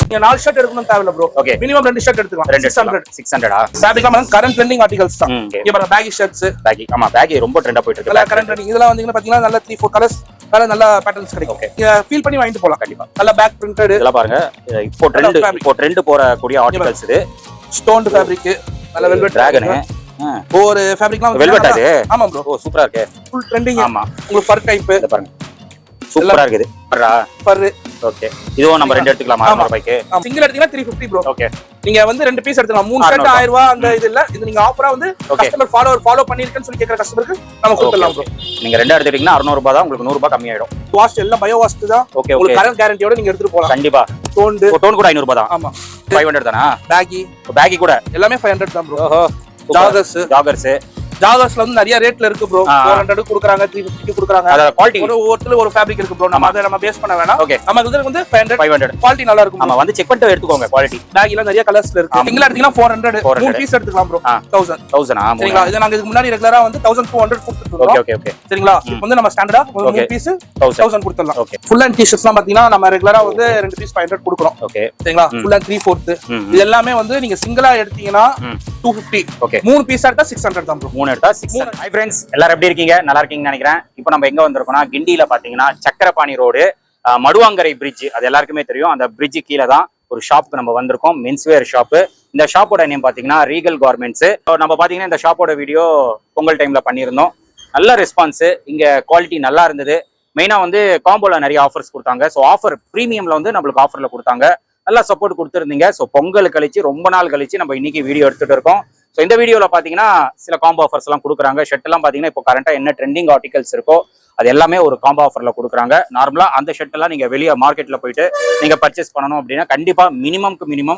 நீங்க 4 ஷர்ட் எடுக்கணும் தேவையில்ல ப்ரோ. ஓகே, மினிமம் 2 ஷர்ட் எடுத்துக்கலாம். 600 ஃபேப்ரிக்லாம் ஃபேப்ரிக் ட்ரெண்டிங் ஆர்டிகல்ஸ் தான். இங்க பாருங்க பேகி ஷர்ட்ஸ். பேகி, ஆமா பேகி ரொம்ப ட்ரெண்டா போயிட்டு இருக்கு. Current trending. இதெல்லாம் வந்தீங்கன்னா பாத்தீங்கன்னா நல்ல 3-4 கலர்ஸ் நல்ல பேட்டர்ன்ஸ் கிடைக்கும். நீங்க ஃபீல் பண்ணி வாங்கிட்டு போலாம். கண்டிப்பா நல்ல பேக் பிரிண்டட். இதெல்லாம் பாருங்க இப்போ ட்ரெண்ட் போற கூடிய ஆர்டிகல்ஸ் இது. ஸ்டோன்ட் ஃபேப்ரிக், நல்ல வெல்வெட் டிராகன். ஒரு ஃபேப்ரிக்லாம் வெல்வெட் அது. ஆமா ப்ரோ. ஓ சூப்பரா இருக்கு. Full trending. ஆமா உங்களுக்கு ஃபர் டைப் இத பாருங்க. சூப்பரா இருக்குது. ஃபர். ஓகே, இதுவும் நம்ம ரெண்டு எடுத்துக்கலாமா? 600 ரூபாய்க்கு சிங்கிள் எடுத்தீங்கன்னா 350 ப்ரோ. ஓகே, நீங்க வந்து 2 பீஸ் எடுத்துக்கலாம். 3 ஷர்ட் 1000 ரூபாய் அந்த இது இல்ல. இது நீங்க ஆஃபரா வந்து கஸ்டமர் ஃபாலோ பண்ணிருக்கேன்னு சொல்லி கேக்குற கஸ்டமருக்கு நம்ம கொடுத்துடலாம் ப்ரோ. நீங்க ரெண்டா எடுத்துட்டீங்கன்னா 600 ரூபாய் தான், உங்களுக்கு 100 ரூபாய் கம்மி ஆயிடும். வாஷ் எல்லாம் பயோ வாஷ் தான். ஓகே, உங்களுக்கு கரண்ட் கேரண்டியோட நீங்க எடுத்துட்டு போலாம். கண்டிப்பா. டோன் கூட 500 ரூபாய் தான். ஆமா, 500 தானா? பேகி கூட எல்லாமே 500 தான் ப்ரோ. ஓஹோ, ஜாகர்ஸ்ல வந்து நிறைய ரேட்ல இருக்கு ப்ரோ. 400 குடுக்குறாங்க, 350 குடுக்குறாங்க. அத குவாலிட்டி ஒரு ஃபேப்ரிக் இருக்கு ப்ரோ. நம்ம பேஸ் பண்ண வேணாம். ஓகே, நமக்கு வந்து 500 குவாலிட்டி நல்லா இருக்கும். ஆமா, வந்து செக் பண்ணிட்டு எடுத்துக்கோங்க. குவாலிட்டி பேக்ல நிறைய கலர்ஸ்ல இருக்கு. சிங்கிள் எடுத்தீங்கன்னா 400 3 பீஸ் எடுத்துக்கலாம் ப்ரோ. 1000 சரிங்களா? இது நாங்க இதுக்கு முன்னாடி ரெகுலரா வந்து 1200 கொடுத்துட்டோம். ஓகே சரிங்களா? இப்போ வந்து நம்ம ஸ்டாண்டர்டா 3 பீஸ் 1000 கொடுத்துடலாம். ஓகே, ஃபுல் அண்ட் டி-ஷர்ட்ஸ்லாம் பாத்தீங்கன்னா நம்ம ரெகுலரா வந்து 2 பீஸ் 500 கொடுக்குறோம். ஓகே, சரிங்களா? ஃபுல் அண்ட் 3/4 இது எல்லாமே வந்து நீங்க சிங்கிளா எடுத்தீங்கன்னா 250. ஓகே, 3 பீஸ் எடுத்தா 600 தான் ப்ரோ. 3 எடுத்தா 600. ஹை ஃப்ரெண்ட்ஸ், எல்லாரும் எப்படி இருக்கீங்க? நல்லா இருக்கீங்கன்னு நினைக்கிறேன். இப்போ நம்ம எங்க வந்திருக்கோம்னா கிண்டியில பாத்தீங்கன்னா சக்கரபாணி ரோடு மடுவாங்கரை பிரிட்ஜ். அது எல்லாருக்குமே தெரியும். அந்த பிரிட்ஜ் கீழே தான் ஒரு ஷாப்புக்கு நம்ம வந்திருக்கோம். Menswear shop. இந்த ஷாப்போட நேம் பாத்தீங்கன்னா ரீகல் கார்மெண்ட்ஸ். நம்ம பாத்தீங்கன்னா இந்த ஷாப்போட வீடியோ பொங்கல் டைம்ல பண்ணியிருந்தோம். நல்ல ரெஸ்பான்ஸ். இங்க குவாலிட்டி நல்லா இருந்தது. மெயினா வந்து காம்போல நிறைய ஆஃபர்ஸ் கொடுத்தாங்க. ஸோ ஆஃபர் பிரீமியம்ல வந்து நம்மளுக்கு ஆஃபர்ல கொடுத்தாங்க. நல்லா சப்போர்ட் கொடுத்துருந்தீங்க. ஸோ பொங்கல் கழிச்சு ரொம்ப நாள் கழிச்சு நம்ம இன்னைக்கு வீடியோ எடுத்துட்டு இருக்கோம். ஸோ இந்த வீடியோவில் பார்த்தீங்கன்னா சில காம்போ ஆஃபர்ஸ் எல்லாம் கொடுக்குறாங்க. ஷர்ட் எல்லாம் பார்த்தீங்கன்னா இப்போ கரண்டாக என்ன ட்ரெண்டிங் ஆர்டிகல்ஸ் இருக்கோ அது எல்லாமே ஒரு காம்போ ஆஃபரில் கொடுக்குறாங்க. நார்மலாக அந்த ஷர்ட் எல்லாம் நீங்கள் வெளியே மார்க்கெட்டில் போயிட்டு நீங்கள் பர்ச்சேஸ் பண்ணணும் அப்படின்னா கண்டிப்பாக மினிமம்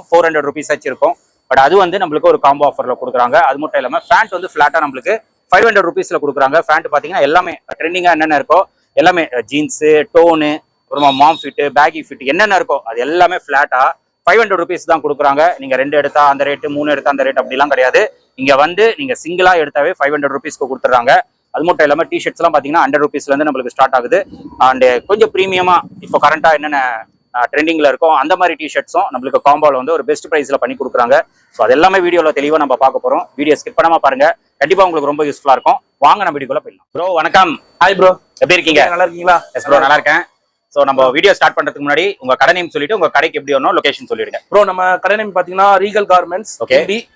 400 ருபீஸ் இருக்கும். பட் அது வந்து நம்மளுக்கு ஒரு காம்போ ஆஃபரில் கொடுக்குறாங்க. அது மட்டும் இல்லாமல் ஃபேண்ட் வந்து ஃப்ளாட்டாக நம்மளுக்கு 500 ருபீஸில் கொடுக்குறாங்க. ஃபேண்ட் பார்த்தீங்கன்னா எல்லாமே ட்ரெண்டிங்காக என்னென்ன இருக்கோ எல்லாமே ஜீன்ஸு, டோனு, அப்புறமா மாம் ஃபிட்டு, பேகி ஃபிட் என்னென்ன இருக்கோ அது எல்லாமே ஃப்ளாட்டாக 500 ருபீஸ் தான் கொடுக்குறாங்க. நீங்க 2 எடுத்தா அந்த ரேட்டு, 3 எடுத்தா அந்த ரேட் அப்படிலாம் கிடையாது. இங்க வந்து நீங்க சிங்கிளா எடுத்தாவே 500 ருபீஸ்க்கு கொடுத்துறாங்க. அது மட்டும் இல்லாம டிஷர்ட்ஸ் எல்லாம் பாத்தீங்கன்னா 100 ருபீஸ்ல இருந்து நம்மளுக்கு ஸ்டார்ட் ஆகுது. அண்ட் கொஞ்சம் பிரீமியமா இப்போ கரண்டா என்னென்ன ட்ரெண்டிங்ல இருக்கும் அந்த மாதிரி டிஷர்ட்ஸும் நம்மளுக்கு காம்போல வந்து ஒரு பெஸ்ட் பிரைஸ்ல பண்ணி கொடுக்குறாங்க. ஸோ அது எல்லாமே வீடியோல தெளிவா நம்ம பார்க்க போறோம். வீடியோ ஸ்கிப் பண்ணாம பாருங்க. கண்டிப்பா உங்களுக்கு ரொம்ப யூஸ்ஃபுல்லா இருக்கும். வாங்க நம்ம வீடியோக்குள்ள போயிடலாம். ப்ரோ வணக்கம். ஹாய் ப்ரோ, எப்படி இருக்கீங்க? நல்லா இருக்கீங்களா? எஸ் ப்ரோ, நல்லா இருக்கேன். சோ நம்ம வீடியோ ஸ்டார்ட் பண்றதுக்கு முன்னாடி உங்க கடை நேம் சொல்லிட்டு உங்க கடைக்கு எப்படி வரணும் லொகேஷன் சொல்லிடுங்க. ப்ரோ நம்ம கடை நேம் பாத்தீங்கன்னா ரீகல் கார்மெண்ட்ஸ்.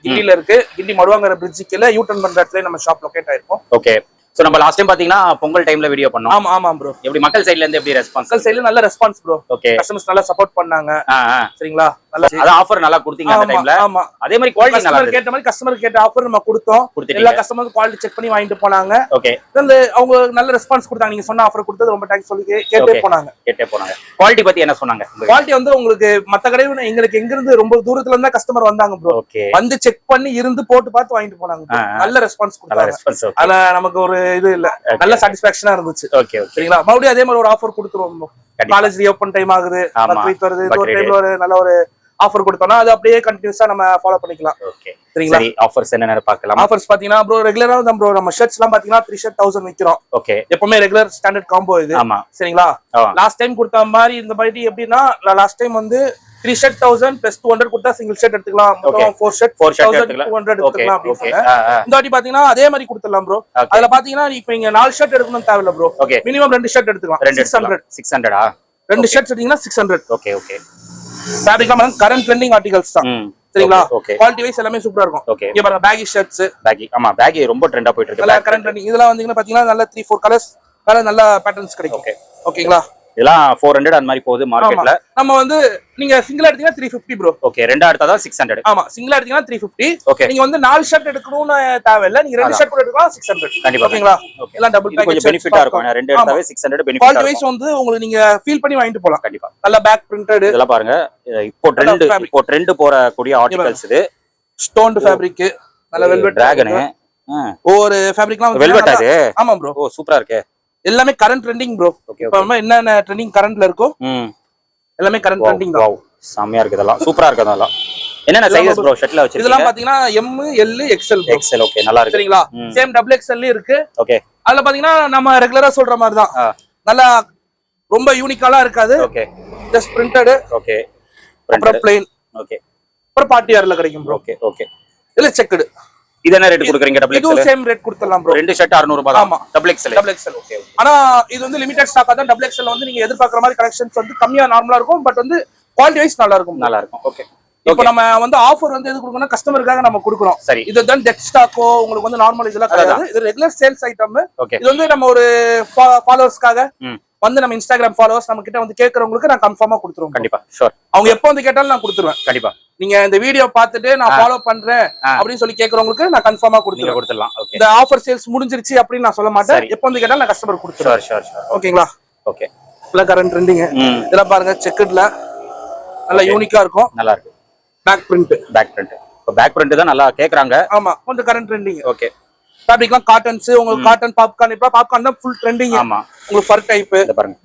கிண்டில இருக்கு. கிண்டி மடுவாங்கரை பிரிட்ஜ் கீழ யூ டர்ன் பண்ற இடத்துல நம்ம ஷாப் லொகேட் ஆயிருக்கும். ஓகே, சோ நம்ம லாஸ்ட் டைம் பாத்தீங்கன்னா பொங்கல் டைம்ல வீடியோ பண்ணோம். ஆமா ப்ரோ. எப்படி மக்கள் சைடுல இருந்து எப்படி ரெஸ்பான்ஸ்? மக்கள் சைடுல நல்ல ரெஸ்பான்ஸ் ப்ரோ. ஓகே, கஸ்டமர்ஸ் நல்லா சப்போர்ட் பண்ணாங்க. சரிங்களா? நல்ல அத ஆஃபர் நல்லா கொடுத்தீங்க அந்த டைம்ல. ஆமா, அதே மாதிரி குவாலிட்டி நல்லா கேட்ட மாதிரி கஸ்டமர் கேட்ட ஆஃபர் நம்ம கொடுத்தோம். எல்லா கஸ்டமருக்கு குவாலிட்டி செக் பண்ணி வாங்கிட்டு போனாங்க. ஓகே, அவங்க நல்ல ரெஸ்பான்ஸ் கொடுத்தாங்க. நீங்க சொன்ன ஆஃபர் கொடுத்தது ரொம்ப தேங்க்ஸ் சொல்லி கேட்டே போனாங்க. குவாலிட்டி பத்தி என்ன சொன்னாங்க? குவாலிட்டி வந்து உங்களுக்கு மத்த கடையில எங்களுக்கு எங்க இருந்து ரொம்ப தூரத்துல இருந்தா கஸ்டமர் வந்தாங்க ப்ரோ. வந்து செக் பண்ணி இருந்து போட்டு பார்த்து வாங்கிட்டு போனாங்க. நல்ல ரெஸ்பான்ஸ் கொடுத்தாங்க. அதுல நமக்கு ஒரு இது இல்ல, நல்ல சாட்டிஸ்பாக்சனா இருந்துச்சு. சரிங்களா? மறுபடியும் அதே மாதிரி ஒரு ஆஃபர் கொடுத்துருவோம். காலேஜ் ரீஓபன் டைம் ஆகுது, பக்ரீத் வருது, இந்த ஒரு டைம்ல ஒரு நல்ல ஒரு ஆஃபர் கொடுத்தோம்னா அது அப்படியே கண்டினியூஸா நம்ம ஃபாலோ பண்ணிக்கலாம். சரிங்களா? ஆஃபர்ஸ் என்னென்ன பார்க்கலாம். ஆஃபர்ஸ் பாத்தீங்கன்னா ப்ரோ ரெகுலரா தான் ப்ரோ நம்ம ஷர்ட்ஸ் எல்லாம் பாத்தீங்கன்னா 3 ஷர்ட் 1000 விக்கிறோம். ஓகே, எப்பவுமே ரெகுலர் ஸ்டாண்டர்ட் காம்போ இது. சரிங்களா? லாஸ்ட் டைம் கொடுத்த மாதிரி இந்த மாதிரி எப்படின்னா லாஸ்ட் டைம் வந்து 3 ஷர்ட் 1000 plus 200 கொடுத்தா சிங்கிள் ஷர்ட் எடுத்துக்கலாம். மொத்தம் 4 ஷர்ட் 1200 எடுத்துக்கலாம் அப்படி சொன்னாங்க. இந்த வாட்டி பாத்தீங்கன்னா அதே மாதிரி கொடுத்துடலாம் ப்ரோ. அதுல பாத்தீங்கன்னா இப்போ இங்க 4 ஷர்ட் எடுக்கணும் தேவையில்ல ப்ரோ. மினிமம் 2 ஷர்ட் எடுத்துக்கலாம். 600 2 ஷர்ட்ஸ் எடுத்தீங்கன்னா 600. ஓகே ஓகே, ஃபேப்ரிக்லாம் கரண்ட் ட்ரெண்டிங் ஆர்டிகல்ஸ் தான். சரிங்களா? குவாலிட்டி வைஸ் எல்லாமே சூப்பரா இருக்கும். இங்க பாருங்க பேகி ஷர்ட்ஸ். பேகி, ஆமா பேகி ரொம்ப ட்ரெண்டா போயிட்டு இருக்கு. Current trending. இதெல்லாம் வந்தீங்கன்னா பாத்தீங்கன்னா நல்ல 3-4 கலர்ஸ் நல்ல பேட்டர்ன்ஸ் கிடைக்கும். ஓகேங்களா? இதெல்லாம் 400 அந்த மாதிரி போகுது மார்க்கெட்ல. நம்ம வந்து நீங்க சிங்கிள் எடுத்தீங்கன்னா 350 ப்ரோ. ஓகே, ரெண்டா எடுத்தா 600. ஆமா, சிங்கிள் எடுத்தீங்கன்னா 350. ஓகே, நீங்க வந்து 4 ஷர்ட் எடுக்கணும்னு தேவையில்ல. நீங்க 2 ஷர்ட் கூட எடுக்கலாம் 600. கண்டிப்பா. ஓகேங்களா? எல்லாம் டபுள் பேக்கேஜ் கொஞ்சம் பெனிஃபிட்டா இருக்கும். 2 எடுத்தாவே 600 பெனிஃபிட். குவாலிட்டி வைஸ் வந்து உங்களுக்கு நீங்க ஃபீல் பண்ணி வாங்கிட்டு போலாம். கண்டிப்பா. நல்ல பேக் பிரிண்டட். இதெல்லாம் பாருங்க. இப்போ ட்ரெண்ட் போற கூடிய ஆர்டிகல்ஸ் இது. ஸ்டோன்ட் ஃபேப்ரிக், நல்ல வெல்வெட் டிராகன். ஒரு ஃபேப்ரிக்லாம் வெல்வெட் அது. ஆமா ப்ரோ. ஓ சூப்பரா இருக்கு. எல்லாமே கரண்ட் ட்ரெண்டிங் ப்ரோ. இப்போ என்ன ட்ரெண்டிங் கரண்ட்ல இருக்கோ எல்லாமே கரண்ட் ட்ரெண்டிங் தான். வாவ், செமையா இருக்கு. இதெல்லாம் சூப்பரா இருக்கு. அதெல்லாம் என்னென்ன சைஸ் ப்ரோ ஷர்ட்ல வச்சிருக்கீங்க? இதெல்லாம் பாத்தீங்கன்னா M, L, XL. XL. Okay, நல்லா இருக்கு. சரிங்களா? சேம் XXL இருக்கு. ஓகே, அதுல பாத்தீங்கன்னா நம்ம ரெகுலரா சொல்ற மாதிரி தான். நல்லா ரொம்ப யூனிக்காலா இருக்காது. Okay, just printed. ஓகே, அப்புறம் பிளைன். ஓகே. அப்புறம் பார்ட்டி வேர்ல கிடைக்கும் ப்ரோ. Okay okay. இல்ல செக்குடு. இது என்ன ரேட் கொடுக்குறீங்க? டபுள் எக்ஸ்எல் இது சேம் ரேட் கொடுத்துடலாம் ப்ரோ. ரெண்டு ஷர்ட் 600 ரூபாய் தான். ஆமா double XL. Double XL. Okay. ஆனா இது வந்து லிமிடெட் ஸ்டாக் தான். டபுள் எக்ஸ்எல் வந்து நீங்க எதிர்பார்க்குற மாதிரி கலெக்ஷன்ஸ் வந்து கம்மியா நார்மலா இருக்கும். பட் வந்து குவாலிட்டி வைஸ் நல்லா இருக்கும். நல்லா இருக்கும். ஓகே. இப்போ நம்ம வந்து ஆஃபர் வந்து எது கொடுக்கணும், கஸ்டமருக்காக நம்ம கொடுக்குறோம். சரி. இது தான் டெக் ஸ்டாக்கோ உங்களுக்கு வந்து நார்மல் இதெல்லாம் கிடையாது. இது ரெகுலர் சேல்ஸ் ஐட்டம். இது வந்து நம்ம ஒரு ஃபாலோவர்ஸ்க்காக வந்து நம்ம இன்ஸ்டாகிராம் ஃபாலோவர்ஸ் நம்ம கிட்ட வந்து கேக்குறவங்களுக்கு நான் கன்ஃபார்மா கொடுத்துருவோம். கண்டிப்பா ஷூர். அவங்க எப்போ வந்து கேட்டாலும் நான் கொடுத்துருவேன். கண்டிப்பா. நீங்க இந்த வீடியோ பார்த்துட்டு நான் ஃபாலோ பண்றேன் அப்படின்னு சொல்லி கேக்குறவங்களுக்கு நான் கன்ஃபார்மா கொடுத்துடலாம். இந்த ஆஃபர் சேல்ஸ் முடிஞ்சிருச்சு அப்படின்னு நான் சொல்ல மாட்டேன். எப்போ வந்து கேட்டாலும் நான் கஸ்டமர் கொடுத்துருவேன். Sure sure. ஓகேங்களா? ஓகே. இல்ல கரண்ட் ட்ரெண்டிங் இதெல்லாம் பாருங்க, செக்குட்ல நல்லா யூனிக்கா இருக்கும். நல்லா இருக்கு. Back print. Back print. இப்போ பேக் பிரிண்ட் தான் நல்லா கேக்குறாங்க. ஆமா, கொஞ்சம் கரண்ட் ட்ரெண்டிங். ஓகே. ஃபேப்ரிக்லாம் காட்டன்ஸ், உங்களுக்கு காட்டன் பாப்கார்ன். இப்ப பாப்கார்ன் தான் ஃபுல் ட்ரெண்டிங். ஆமா. உங்களுக்கு ஃபர் டைப் இத பாருங்க,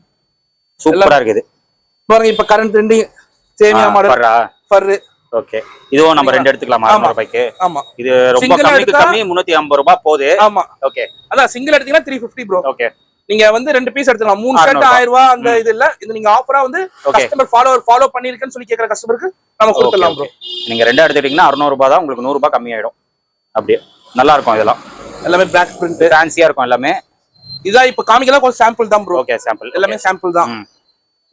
சூப்பரா இருக்குது பாருங்க. இப்ப கரண்ட் ட்ரெண்டிங் சேமியா மாடல் ஃபர். ஓகே. இதுவும் நம்ம ரெண்டு எடுத்துக்கலாமா? 600 ரூபாய்க்கு. ஆமா. இது ரொம்ப கம்மி 350 ரூபாய் போகுது. ஆமா. ஓகே. அதான் சிங்கிள் எடுத்தீங்கன்னா 350 ப்ரோ. ஓகே. நீங்க வந்து ரெண்டு பீஸ் எடுத்துக்கலாம். 3 ஷர்ட் 1000 ரூபாய் அந்த இது இல்ல. இது நீங்க ஆஃபரா வந்து கஸ்டமர் ஃபாலோ பண்ணிருக்கேன்னு சொல்லி கேக்குற கஸ்டமருக்கு நம்ம கொடுத்துடலாம் ப்ரோ. நீங்க ரெண்டா எடுத்துட்டீங்கன்னா 600 ரூபாய் தான், உங்களுக்கு 100 ரூபாய் கம்மி ஆயிடும். அப்படியே நல்லா இருக்கும். இதெல்லாம் எல்லாமே பேக் பிரிண்ட் ஃபேன்சியா இருக்கும் எல்லாமே. இதான் இப்ப காமிக்கலாம் கொஞ்சம் சாம்பிள் தான் ப்ரோ. Okay, sample. எல்லாமே சாம்பிள் தான்.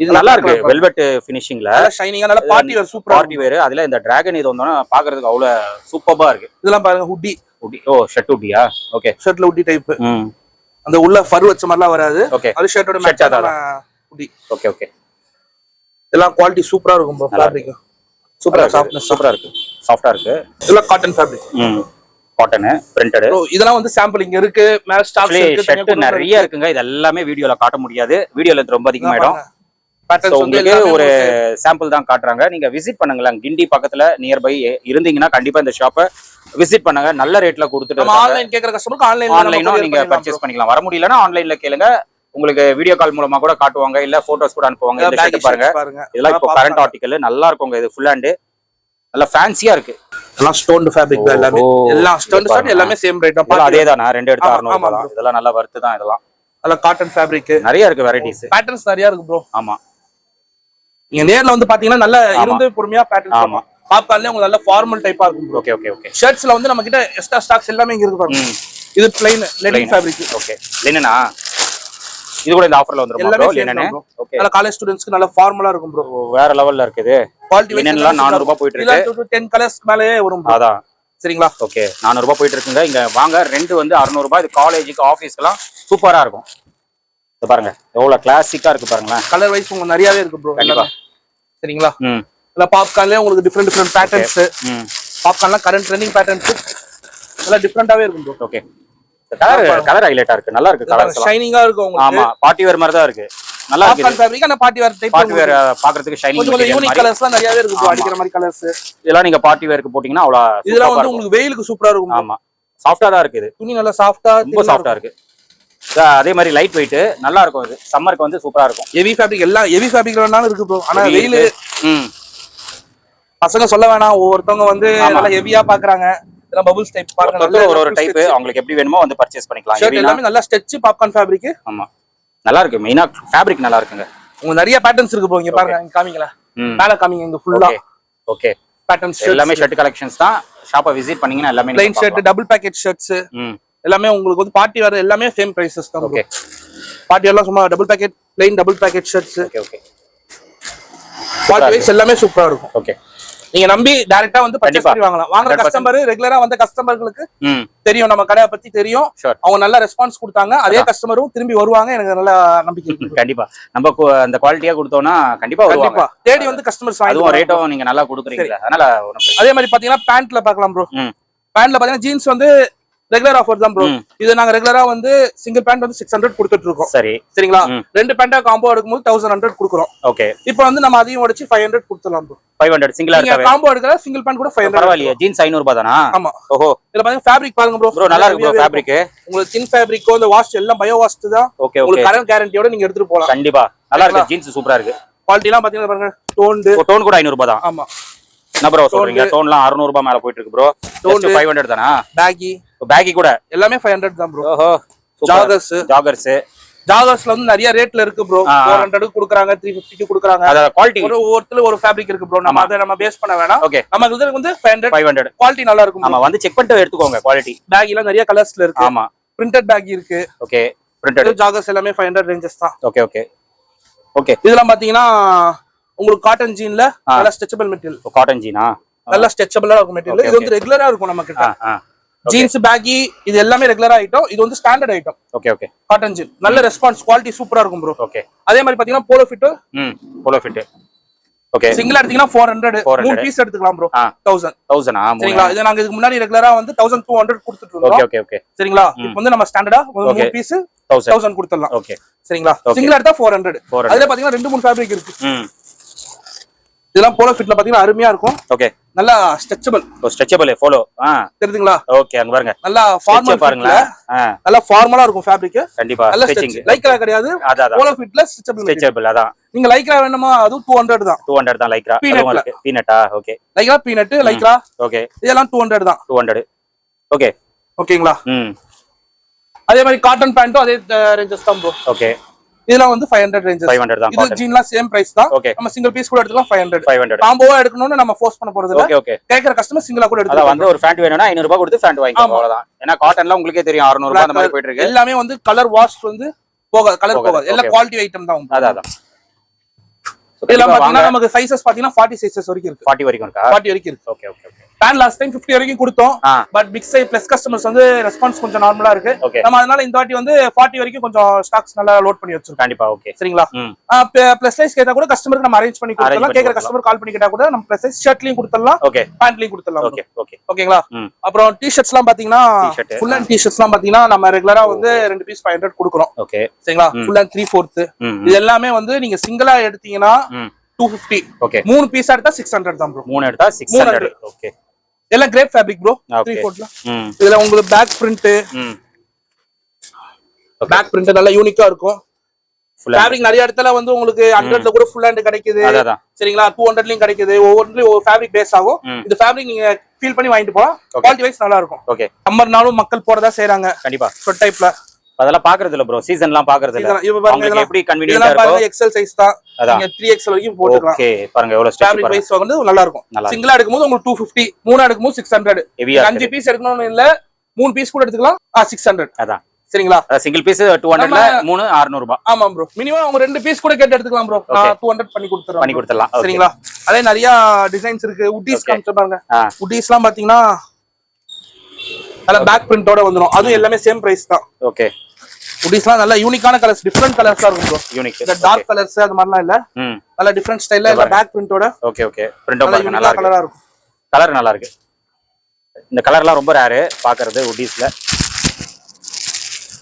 இது நல்லா இருக்கு. வெல்வெட் ஃபினிஷிங்ல ஷைனிங்கா நல்ல பார்ட்டி வேர், சூப்பரா பார்ட்டி வேர். அதுல இந்த டிராகன் இது வந்தோனா பாக்குறதுக்கு அவ்வளவு சூப்பரா இருக்கு. இதெல்லாம் பாருங்க, ஹுட்டி. ஓ, ஷர்ட் ஹுட்டியா? ஓகே. ஷர்ட்ல ஹுட்டி டைப். அந்த உள்ள ஃபர் வச்ச மாதிரிலாம் வராது. ஓகே. அது ஷர்ட்டோட மேட்ச் ஆன ஹுட்டி. Okay okay. இதெல்லாம் குவாலிட்டி சூப்பரா இருக்கும் ப்ரோ. ஃபேப்ரிக் சூப்பரா, சாஃப்ட்னஸ் சூப்பரா இருக்கு. சாஃப்ட்டா இருக்கு. இதெல்லாம் காட்டன் ஃபேப்ரிக். Cotton printed. இதெல்லாம் வந்து சாம்பிள் இங்க இருக்கு. மேல ஸ்டாக் இருக்கு. ஷர்ட் நிறைய இருக்குங்க. இது எல்லாமே வீடியோல காட்ட முடியாது. வீடியோல ரொம்ப அதிகமாயிடும். உங்களுக்கு ஒரு சாம்பிள் தான் காட்டுறாங்க. நீங்க விசிட் பண்ணுங்களேன். கிண்டி பக்கத்துல நியர்பை இருந்தீங்கன்னா கண்டிப்பா இந்த ஷாப்பை விசிட் பண்ணுங்க. நல்ல ரேட்ல கொடுத்துட்டு ஆன்லைன் கேக்குற கஸ்டமருக்கு ஆன்லைனும் நீங்க பர்ச்சேஸ் பண்ணிக்கலாம். வர முடியலன்னா ஆன்லைன்ல கேளுங்க. உங்களுக்கு வீடியோ கால் மூலமா கூட காட்டுவாங்க, இல்ல போட்டோஸ் கூட அனுப்புவாங்க. இந்த ஷர்ட் பாருங்க. இதெல்லாம் இப்போ கரண்ட் ஆர்டிகல் நல்லா இருக்குங்க. இது ஃபுல் ஹேண்ட் நல்லா ஃபேன்சியா இருக்கு. எல்லாம் ஸ்டோன்ட் ஃபேப்ரிக் தான் எல்லாமே. எல்லாம் ஸ்டோன் ஷர்ட் எல்லாமே சேம் ரேட் தான். அதேதானா? ரெண்டு எடுத்து 600 ரூபாய் தான். இதெல்லாம் நல்லா வர்த் தான். இதெல்லாம் நல்லா காட்டன் ஃபேப்ரிக் நிறைய இருக்கு. வெரைட்டிஸ் பேட்டர்ன்ஸ் நிறைய இருக்கு ப்ரோ. ஆமா. நீங்க நேர்ல வந்து பாத்தீங்கன்னா நல்லா இருந்து பொறுமையா பேட்டர்ன்ஸ். ஆமா. பாப்கார்ன்ல உங்களுக்கு நல்ல ஃபார்மல் டைப்பா இருக்கும் ப்ரோ. Okay okay okay. ஷர்ட்ஸ்ல வந்து நம்ம கிட்ட எக்ஸ்ட்ரா ஸ்டாக்ஸ் எல்லாமே இங்க இருக்கு பாருங்க. இது ப்ளைன் லெனின் ஃபேப்ரிக். ஓகே. லெனினா? இது கூட இந்த ஆஃபர்ல வந்துரும் ப்ரோ. லெனின். ஓகே. நல்ல காலேஜ் ஸ்டூடண்ட்ஸ்க்கு நல்ல ஃபார்மலா இருக்கும் ப்ரோ. வேற லெவல்ல இருக்குது. குவாலிட்டி லெனின்லாம் 400 ரூபாய் போயிட்டு இருக்கு. 10 கலர்ஸ் மேலே வரும் ப்ரோ. அதான். சரிங்களா? ஓகே. 400 ரூபாய் போயிட்டு இருக்குங்க. இங்க வாங்க. ரெண்ட் வந்து 600 ரூபாய். இது காலேஜுக்கு ஆபீஸ்க்குலாம் சூப்பரா இருக்கும். இது பாருங்க எவ்வளவு கிளாசிக்கா இருக்கு பாருங்களேன். கலர் வைஸ் உங்களுக்கு நிறையவே இருக்கு ப்ரோ. கண்டிப்பா. சரிங்களா? இல்ல பாப்கார்ன்லயே உங்களுக்கு டிஃபரெண்ட் பேட்டர்ன்ஸ். பாப்கார்ன்ல கரண்ட் ட்ரெண்டிங் பேட்டர்ன்ஸ் எல்லாம் டிஃபரெண்டாவே இருக்கும் ப்ரோ. ஓகே. கலர் ஹைலைட்டா இருக்கு. நல்லா இருக்கு. கலர் ஷைனிங்கா இருக்கும் உங்களுக்கு. ஆமா, பார்ட்டி வேர் மாதிரி தான் இருக்கு. நல்லா இருக்கு. பாப்கார்ன் ஃபேப்ரிக் ஆனா party wear type. Party wear பாக்குறதுக்கு ஷைனிங் கொஞ்சம் யூனிக் கலர்ஸ்லாம் நிறையவே இருக்கு ப்ரோ. அடிக்கிற மாதிரி கலர்ஸ் இதெல்லாம் நீங்க பார்ட்டி வேருக்கு போட்டீங்கன்னா அவ்வளவு இதெல்லாம் வந்து உங்களுக்கு வெயிலுக்கு சூப்பரா இருக்கும். ஆமா, சாஃப்ட்டா தான் இருக்கு. இது துணி நல்லா சாஃப்ட்டா, ரொம்ப சாஃப்ட்டா இருக்கு. அதே மாதிரி லைட் வெயிட் நல்லா இருக்கும். இது சம்மருக்கு வந்து சூப்பரா இருக்கும். ஹெவி ஃபேப்ரிக் எல்லாம் ஹெவி ஃபேப்ரிக்லனாலும் இருக்கு ப்ரோ. ஆனா வெயில் பசங்க சொல்ல வேணாம். ஒவ்வொருத்தவங்க வந்து நல்லா ஹெவியா பாக்குறாங்க. இதெல்லாம் பபிள்ஸ் டைப் பாருங்க. நல்ல ஒரு டைப் உங்களுக்கு எப்படி வேணுமோ வந்து பர்ச்சேஸ் பண்ணிக்கலாம். ஷர்ட் எல்லாமே நல்லா ஸ்டிட்ச் பாப்கார்ன் ஃபேப்ரிக். ஆமா, நல்லா இருக்கு. மெயினா ஃபேப்ரிக் நல்லா இருக்குங்க. உங்களுக்கு நிறைய பேட்டர்ன்ஸ் இருக்கு ப்ரோ. இங்க பாருங்க, இங்க காமிங்களா? மேல காமிங்க. இங்க ஃபுல்லா ஓகே பேட்டர்ன்ஸ் எல்லாமே ஷர்ட் கலெக்ஷன்ஸ் தான். ஷாப்பை விசிட் பண்ணீங்கன்னா எல்லாமே plain shirt, double pocket shirts எல்லாமே உங்களுக்கு வந்து பார்ட்டி வேர் எல்லாமே சேம் பிரைசஸ் தான். ஓகே. பார்ட்டி வேர்லாம் சும்மா double pocket plain double pocket shirts. Okay okay. Quality wise எல்லாமே சூப்பரா இருக்கும். ஓகே. நீங்க நம்பி டைரக்டா வந்து பர்ச்சேஸ் பண்ணி வாங்கலாம். வாங்குற கஸ்டமர் ரெகுலரா வந்த கஸ்டமர்களுக்கு தெரியும் நம்ம கடையை பத்தி தெரியும். அவங்க நல்ல ரெஸ்பான்ஸ் கொடுத்தாங்க. அதே கஸ்டமரும் திரும்பி வருவாங்க. எனக்கு நல்ல நம்பிக்கை இருக்கு. கண்டிப்பா நம்ம அந்த குவாலிட்டியா கொடுத்தோம்னா கண்டிப்பா வருவாங்க. தேடி வந்து கஸ்டமர்ஸ் வாங்கி. அதுவும் ரேட்டும் நீங்க நல்லா கொடுக்குறீங்க. அதனால அதே மாதிரி பாத்தீங்கன்னா பேண்ட்ல பார்க்கலாம் ப்ரோ. பேண்ட்ல பாத்தீங்கன்னா ஜீன்ஸ் வந்து ரெகுலர் ஆஃபர் தான் ப்ரோ. இது நாங்க ரெகுலரா வந்து சிங்கிள் பேண்ட் வந்து 600 கொடுத்துட்டு இருக்கோம். சரி, சரிங்களா? ரெண்டு பேண்டா காம்போ எடுக்கும்போது 1100 கொடுக்குறோம். ஓகே. இப்போ வந்து நம்ம அதையும் உடைச்சு 500 கொடுத்துடலாம் ப்ரோ. 500 சிங்கிளா இருக்கவே. காம்போ எடுக்கற சிங்கிள் பேண்ட் கூட 500. பரவாயில்லையே. ஜீன்ஸ் 500 ரூபாய் தானா? ஆமா. ஓஹோ. இதுல பாருங்க ஃபேப்ரிக் பாருங்க ப்ரோ. ப்ரோ நல்லா இருக்கு ப்ரோ ஃபேப்ரிக். உங்களுக்கு தின் ஃபேப்ரிக்கோ இந்த வாஷ் எல்லாம் பயோ வாஷ் தான். Okay okay. உங்களுக்கு கரண்ட் கேரண்டியோட நீங்க எடுத்துட்டு போலாம். கண்டிப்பா நல்லா இருக்கு. ஜீன்ஸ் சூப்பரா இருக்கு. குவாலிட்டி எல்லாம் பாத்தீங்கன்னா பாருங்க டோன்ட். டோன் கூட 500 ரூபாய் தான். ஆமா. என்ன ப்ரோ சொல்றீங்க? டோன்லாம் 600 ரூபாய் மேல போயிட்டு இருக்கு ப்ரோ. ஜஸ்ட் 500 தானா? பேகி கூட எல்லாமே 500 தான் ப்ரோ. ஓஹோ. ஜாகர்ஸ் ஜாகர்ஸ்ல வந்து நிறைய ரேட்ல இருக்கு ப்ரோ. 400 குடுக்குறாங்க, 350 குடுக்குறாங்க. அத குவாலிட்டி ஒவ்வொருத்தல ஒரு ஃபேப்ரிக் இருக்கு ப்ரோ. நம்ம அத நம்ம பேஸ் பண்ண வேணாம். ஓகே. நமக்கு இதுல வந்து 500 குவாலிட்டி நல்லா இருக்கும். ஆமா, வந்து செக் பண்ணிட்டு எடுத்துக்கோங்க குவாலிட்டி. பேக் எல்லாம் நிறைய கலர்ஸ்ல இருக்கு. ஆமா, பிரிண்டட் பேக் இருக்கு. ஓகே. பிரிண்டட் ஜாகர்ஸ் எல்லாமே 500 ரேஞ்சஸ் தான். Okay okay okay. இதெல்லாம் பாத்தீங்கன்னா உங்களுக்கு காட்டன் ஜீன்ல நல்ல ஸ்ட்ரெச்சபிள் மெட்டீரியல். காட்டன் ஜீனா நல்ல ஸ்ட்ரெச்சபிளா இருக்கும் மெட்டீரியல். இது வந்து ரெகுலரா இருக்கும் நம்ம கிட்ட. ஜீன்ஸ் பேக்கி இது எல்லாமே ரெகுலரா ஐட்டம். இது வந்து standard item. Okay okay. Cotton jean நல்ல ரெஸ்பான்ஸ், குவாலிட்டி சூப்பரா இருக்கும் ப்ரோ. ஓகே. அதே மாதிரி பாத்தீங்கன்னா polo fit. Polo fit okay. Single எடுத்தீங்கன்னா 400 மூணு பீஸ் எடுத்துக்கலாம் ப்ரோ. 1000 சரிங்களா. இது நாங்க இதுக்கு முன்னாடி ரெகுலரா வந்து 1200 கொடுத்துட்டு இருக்கோம். ஓகே ஓகே ஓகே சரிங்களா. இப்போ வந்து நம்ம ஸ்டாண்டர்டா மூணு பீஸ் 1000 கொடுத்துடலாம். ஓகே சரிங்களா. சிங்கிள் எடுத்தா 400. அதுல பாத்தீங்கன்னா 2-3 ஃபேப்ரிக் இருக்கு. இதெல்லாம் போலோ ஃபிட்ல பாத்தீங்கன்னா அருமையா இருக்கும். ஓகே. நல்லா ஸ்ட்ரெச்சபிள். ஸ்ட்ரெச்சபிள் போலோ தெரியுதுங்களா. ஓகே, அங்க பாருங்க. நல்லா ஃபார்மல் பாருங்க. நல்லா ஃபார்மலா இருக்கும் ஃபேப்ரிக். கண்டிப்பா. நல்ல ஸ்ட்ரெச்சிங். லைக்ரா கிடையாது. போலோ ஃபிட்ல ஸ்ட்ரெச்சபிள். அதான். நீங்க லைக்ரா வேணுமா அது 200 தான். 200 தான் லைக்ரா. பீனட்டா. Okay. Lycra peanut Lycra. Okay. இதெல்லாம் 200 தான். 200 ஓகே. ஓகேங்களா. அதே மாதிரி காட்டன் பேண்ட்டும் அதே ரேஞ்சஸ் தான் ப்ரோ. ஓகே. இதெல்லாம் வந்து 500 ரேஞ்சஸ். 500 தான். இது ஜீன்லாம் சேம் பிரைஸ் தான். நம்ம சிங்கிள் பீஸ் கூட எடுத்துக்கலாம் 500. காம்போவா எடுக்கணும்னு நம்ம ஃபோர்ஸ் பண்ண போறது இல்ல. Okay okay. கேக்குற கஸ்டமர் சிங்கிளா கூட எடுத்துக்கலாம். அத வந்து ஒரு ஃபேண்ட் வேணும்னா 500 ரூபாய் கொடுத்து ஃபேண்ட் வாங்கிக்கலாம் அவ்வளவுதான். ஏன்னா காட்டன்ல உங்களுக்கே தெரியும் 600 ரூபாய் அந்த மாதிரி போயிட்டு இருக்கு. எல்லாமே வந்து கலர் வாஷ் வந்து போகாது, கலர் போகாது. எல்லாம் குவாலிட்டி ஐட்டம் தான். அதான். இதெல்லாம் பாத்தீங்கன்னா நமக்கு சைஸஸ் பாத்தீங்கன்னா 40 சைஸஸ் வரைக்கும் இருக்கு. 40 வரைக்கும் இருக்கா? 40 வரைக்கும் இருக்கு. Okay okay okay. Pant last time 50 வரைக்கும் கொடுத்தோம். But big size plus customers வந்து ரெஸ்பான்ஸ் கொஞ்சம் நார்மலா இருக்கு. நம்ம அதனால இந்த வாட்டி வந்து 40 வரைக்கும் கொஞ்சம் ஸ்டாக்ஸ் நல்லா லோட் பண்ணி வச்சிருக்கோம். கண்டிப்பா. ஓகே. சரிங்களா. பிளஸ் சைஸ் கேட்டா கூட கஸ்டமருக்கு நம்ம அரேஞ்ச் பண்ணி கொடுத்துடலாம். கேக்குற கஸ்டமர் கால் பண்ணி கேட்டா கூட நம்ம பிளஸ் சைஸ் ஷர்ட்லயும் கொடுத்துடலாம். ஓகே. பேண்ட்லயும் கொடுத்துடலாம். Okay okay. ஓகேங்களா. அப்புறம் டி-ஷர்ட்ஸ்லாம் பாத்தீங்கன்னா ஃபுல் அண்ட் டி-ஷர்ட்ஸ்லாம் பாத்தீங்கன்னா நம்ம ரெகுலரா வந்து 2 பீஸ் 500 கொடுக்குறோம். ஓகே. சரிங்களா. ஃபுல் அண்ட் 3/4 இது எல்லாமே வந்து நீங்க சிங்கிளா எடுத்தீங்கன்னா 250. ஓகே. 3 பீஸ் எடுத்தா 600 தான் ப்ரோ. 3 எடுத்தா 600. ஓகே. எல்லாம் கிரேப் ஃபேப்ரிக் ப்ரோ. 3/4ல. இதுல உங்களுக்கு பேக் பிரிண்ட். பேக் பிரிண்ட் நல்லா யூனிக்கா இருக்கும். ஃபேப்ரிக் நிறைய இடத்துல வந்து உங்களுக்கு 100ல கூட ஃபுல் ஹேண்ட் கிடைக்குது. சரிங்களா. 200லயும் கிடைக்குது. ஒவ்வொன்றுலயும் ஒவ்வொரு ஃபேப்ரிக் பேஸ் ஆகும். இந்த ஃபேப்ரிக் நீங்க ஃபீல் பண்ணி வாங்கிட்டு போலாம். குவாலிட்டி வைஸ் நல்லா இருக்கும். ஓகே. சம்மர்னாலும் மக்கள் போறதா செய்றாங்க. கண்டிப்பா. ஸ்வெட் டைப்ல அதெல்லாம் பாக்குறது இல்ல ப்ரோ. சீசன்லாம் பாக்குறது இல்ல. உங்களுக்கு எப்படி கன்வீனியன்ட்டா இருக்கும். எக்ஸ்எல் சைஸ் தான். நீங்க 3XL வரைக்கும் போட்டுக்கலாம். ஓகே. பாருங்க எவ்வளவு ஸ்ட்ரெச் ஃபேப்ரிக் வைஸ் வந்து நல்லா இருக்கும். சிங்கிளா எடுக்கும்போது உங்களுக்கு 250, மூணா எடுக்கும்போது 600. 5 பீஸ் எடுக்கணும்னு இல்ல, 3 பீஸ் கூட எடுத்துக்கலாம். 600. அதான். சரிங்களா. சிங்கிள் பீஸ் 200ல 3 600 ரூபாய். ஆமா ப்ரோ. மினிமம் அவங்க 2 பீஸ் கூட கேட்டு எடுத்துக்கலாம் ப்ரோ. 200 பண்ணி கொடுத்துறலாம். சரிங்களா. அதே நிறைய டிசைன்ஸ் இருக்கு. உட்டீஸ் காமிச்சு பாருங்க. உட்டீஸ்லாம் பாத்தீங்கன்னா நல்ல பேக் பிரிண்டோட வந்துரும். அதுவும் எல்லாமே சேம் பிரைஸ் தான். ஓகே. உட்டீஸ்லாம் நல்ல யூனிக்கான கலர்ஸ், டிஃபரண்ட் கலர்ஸா இருக்கும் ப்ரோ. யூனிக். இந்த டார்க் கலர்ஸ் அது மாதிரிலாம் இல்ல. நல்ல டிஃபரண்ட் ஸ்டைல்ல இல்ல பேக் பிரிண்டோட. Okay okay. பிரிண்ட் நல்லா இருக்கு. கலரா இருக்கும். கலர் நல்லா இருக்கு. இந்த கலர்லாம் ரொம்ப ரேர் பாக்குறது உட்டீஸ்ல.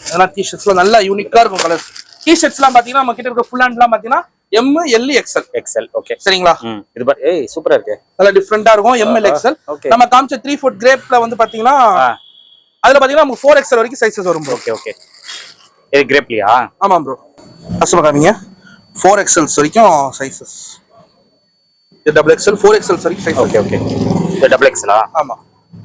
அதெல்லாம் டி-ஷர்ட்ஸ்ல நல்ல யூனிக்கா இருக்கும் கலர்ஸ். டி-ஷர்ட்ஸ்லாம் பாத்தீங்கன்னா நம்ம கிட்ட இருக்க ஃபுல் ஹேண்ட்லாம் பாத்தீங்கன்னா M, L, XL. ஓகே. சரிங்களா. இது பாரு. ஏய் சூப்பரா இருக்கு. நல்ல டிஃபரண்டா இருக்கும். M, L, XL. நம்ம காமிச்ச 3/4 கிரேப்ல வந்து பாத்தீங்கன்னா அதுல பாத்தீங்கன்னா நமக்கு 4XL வரைக்கும் சைஸஸ் வரும் ப்ரோ. Okay okay. இது கிரேப்லியா? ஆமா ப்ரோ. கஸ்டமர் காமிங்க. 4XL வரைக்கும் சைஸஸ். இது XXL 4XL வரைக்கும் சைஸ். Okay okay. இது XXL. ஆமா.